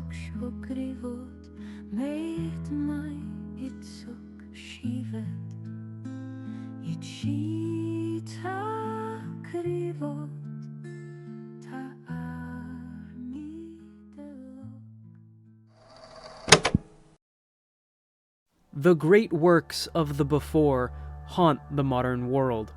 sok rivot, melyet majd itt szok sívet. Itt síták rivot, ta ármítelok. The great works of the before haunt the modern world.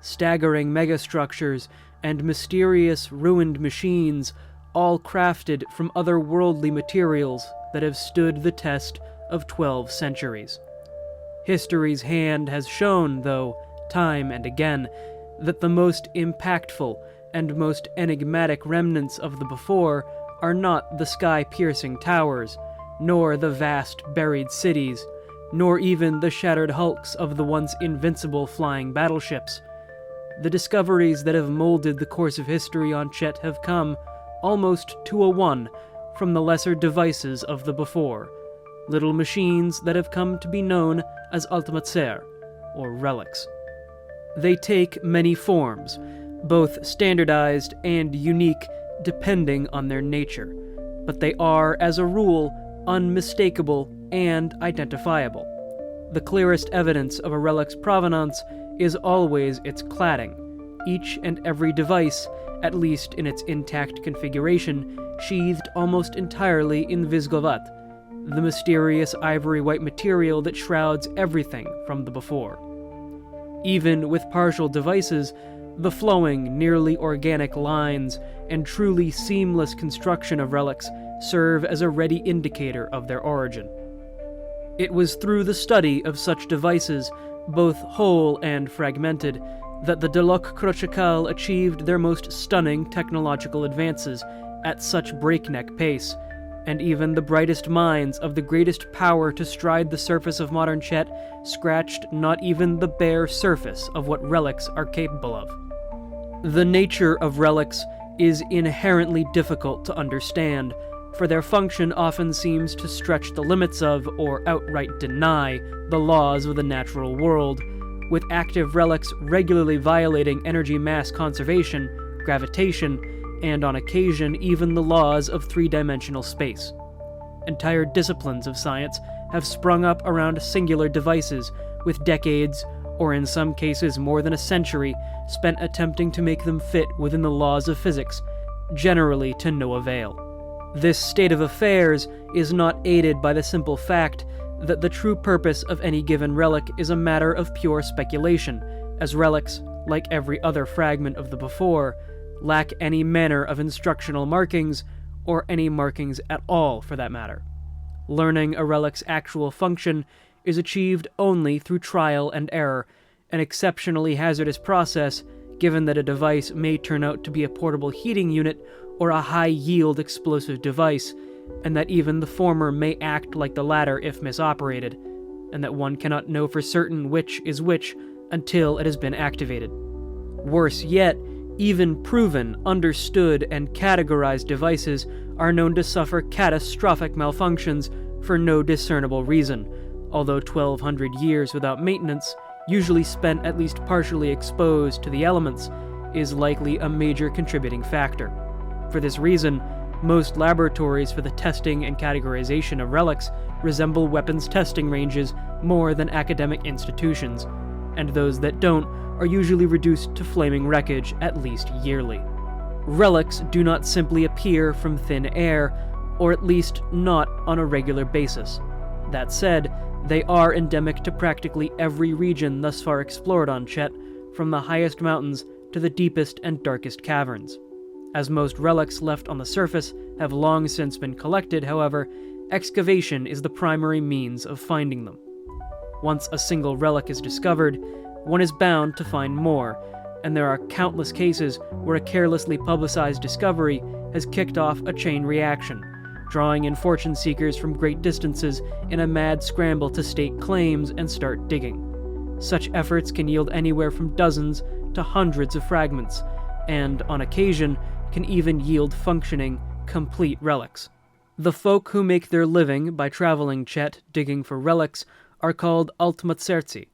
Staggering megastructures and mysterious ruined machines, all crafted from otherworldly materials that have stood the test of 12 centuries. History's hand has shown, though, time and again, that the most impactful and most enigmatic remnants of the before are not the sky-piercing towers, nor the vast buried cities, nor even the shattered hulks of the once invincible flying battleships. The discoveries that have molded the course of history on Czet have come, almost 2-1, from the lesser devices of the before, little machines that have come to be known as Ultimatser, or relics. They take many forms, both standardized and unique depending on their nature, but they are, as a rule, unmistakable and identifiable. The clearest evidence of a relic's provenance is always its cladding. Each and every device, at least in its intact configuration, sheathed almost entirely in Vizgovat, the mysterious ivory-white material that shrouds everything from the before. Even with partial devices, the flowing, nearly organic lines and truly seamless construction of relics serve as a ready indicator of their origin. It was through the study of such devices, both whole and fragmented, that the Delok Krochakal achieved their most stunning technological advances at such breakneck pace, and even the brightest minds of the greatest power to stride the surface of modern Czet scratched not even the bare surface of what relics are capable of. The nature of relics is inherently difficult to understand, for their function often seems to stretch the limits of, or outright deny, the laws of the natural world, with active relics regularly violating energy mass conservation, gravitation, and on occasion even the laws of three-dimensional space. Entire disciplines of science have sprung up around singular devices, with decades, or in some cases more than a century, spent attempting to make them fit within the laws of physics, generally to no avail. This state of affairs is not aided by the simple fact that the true purpose of any given relic is a matter of pure speculation, as relics, like every other fragment of the before, lack any manner of instructional markings, or any markings at all for that matter. Learning a relic's actual function is achieved only through trial and error, an exceptionally hazardous process given that a device may turn out to be a portable heating unit or a high-yield explosive device, and that even the former may act like the latter if misoperated, and that one cannot know for certain which is which until it has been activated. Worse yet, even proven, understood, and categorized devices are known to suffer catastrophic malfunctions for no discernible reason, although 1,200 years without maintenance, usually spent at least partially exposed to the elements, is likely a major contributing factor. For this reason, most laboratories for the testing and categorization of relics resemble weapons testing ranges more than academic institutions, and those that don't are usually reduced to flaming wreckage at least yearly. Relics do not simply appear from thin air, or at least not on a regular basis. That said, they are endemic to practically every region thus far explored on Czet, from the highest mountains to the deepest and darkest caverns. As most relics left on the surface have long since been collected, however, excavation is the primary means of finding them. Once a single relic is discovered, one is bound to find more, and there are countless cases where a carelessly publicized discovery has kicked off a chain reaction, drawing in fortune seekers from great distances in a mad scramble to stake claims and start digging. Such efforts can yield anywhere from dozens to hundreds of fragments, and, on occasion, can even yield functioning, complete relics. The folk who make their living by traveling Czet digging for relics are called Ultimatserci,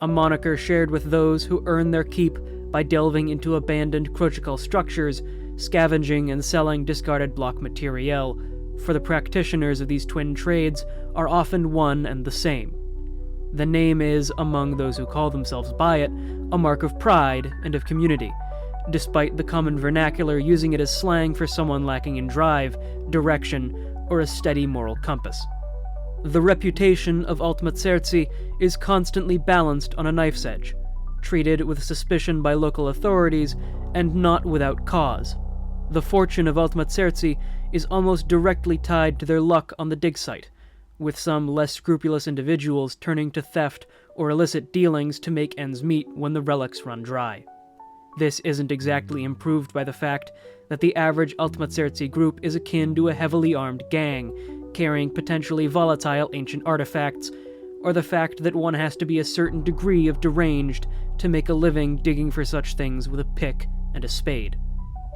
a moniker shared with those who earn their keep by delving into abandoned Krochakal structures, scavenging and selling discarded block materiel, for the practitioners of these twin trades are often one and the same. The name is, among those who call themselves by it, a mark of pride and of community, despite the common vernacular using it as slang for someone lacking in drive, direction, or a steady moral compass. The reputation of Altmatsertsi is constantly balanced on a knife's edge, treated with suspicion by local authorities, and not without cause. The fortune of Altmatsertsi is almost directly tied to their luck on the dig site, with some less scrupulous individuals turning to theft or illicit dealings to make ends meet when the relics run dry. This isn't exactly improved by the fact that the average Altmatsertsi group is akin to a heavily armed gang, carrying potentially volatile ancient artifacts, or the fact that one has to be a certain degree of deranged to make a living digging for such things with a pick and a spade.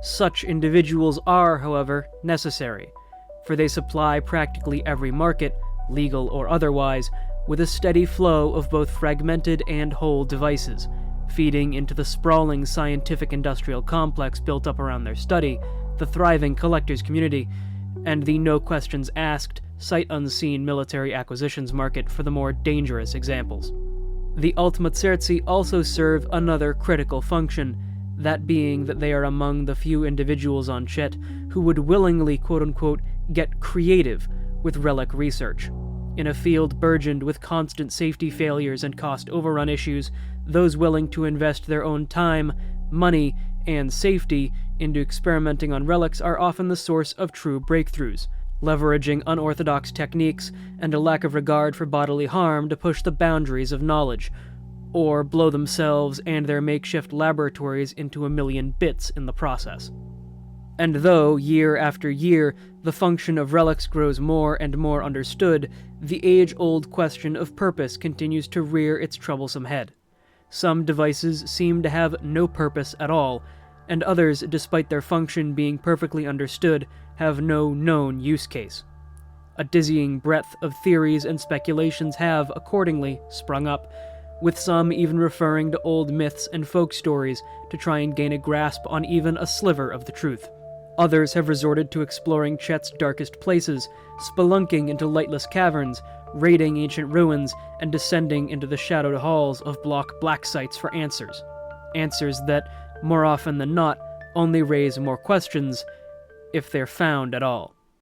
Such individuals are, however, necessary, for they supply practically every market, legal or otherwise, with a steady flow of both fragmented and whole devices, feeding into the sprawling scientific-industrial complex built up around their study, the thriving collectors community, and the no-questions-asked, sight-unseen military acquisitions market for the more dangerous examples. The Altmatsertsi also serve another critical function, that being that they are among the few individuals on Czet who would willingly quote-unquote get creative with relic research. In a field burgeoned with constant safety failures and cost overrun issues, those willing to invest their own time, money, and safety into experimenting on relics are often the source of true breakthroughs, leveraging unorthodox techniques and a lack of regard for bodily harm to push the boundaries of knowledge, or blow themselves and their makeshift laboratories into a million bits in the process. And though, year after year, the function of relics grows more and more understood, the age-old question of purpose continues to rear its troublesome head. Some devices seem to have no purpose at all, and others, despite their function being perfectly understood, have no known use case. A dizzying breadth of theories and speculations have, accordingly, sprung up, with some even referring to old myths and folk stories to try and gain a grasp on even a sliver of the truth. Others have resorted to exploring Chet's darkest places, spelunking into lightless caverns, raiding ancient ruins, and descending into the shadowed halls of block black sites for answers. Answers that, more often than not, only raise more questions, if they're found at all.